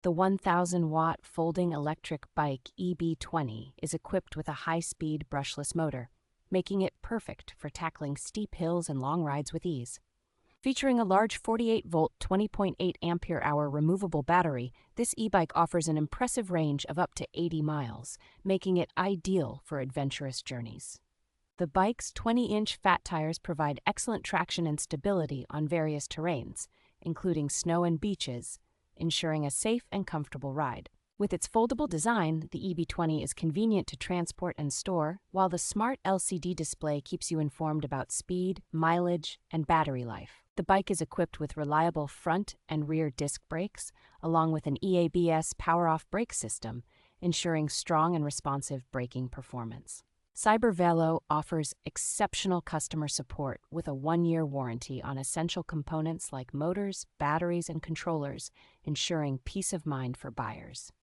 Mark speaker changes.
Speaker 1: The 1,000-watt folding electric bike EB-20 is equipped with a high-speed brushless motor, making it perfect for tackling steep hills and long rides with ease. Featuring a large 48-volt, 20.8 ampere-hour removable battery, this e-bike offers an impressive range of up to 80 miles, making it ideal for adventurous journeys. The bike's 20-inch fat tires provide excellent traction and stability on various terrains, including snow and beaches, ensuring a safe and comfortable ride. With its foldable design, the EB-20 is convenient to transport and store, while the smart LCD display keeps you informed about speed, mileage, and battery life. The bike is equipped with reliable front and rear disc brakes, along with an EABS power-off brake system, ensuring strong and responsive braking performance. Cybervelo offers exceptional customer support with a 1-year warranty on essential components like motors, batteries, and controllers, ensuring peace of mind for buyers.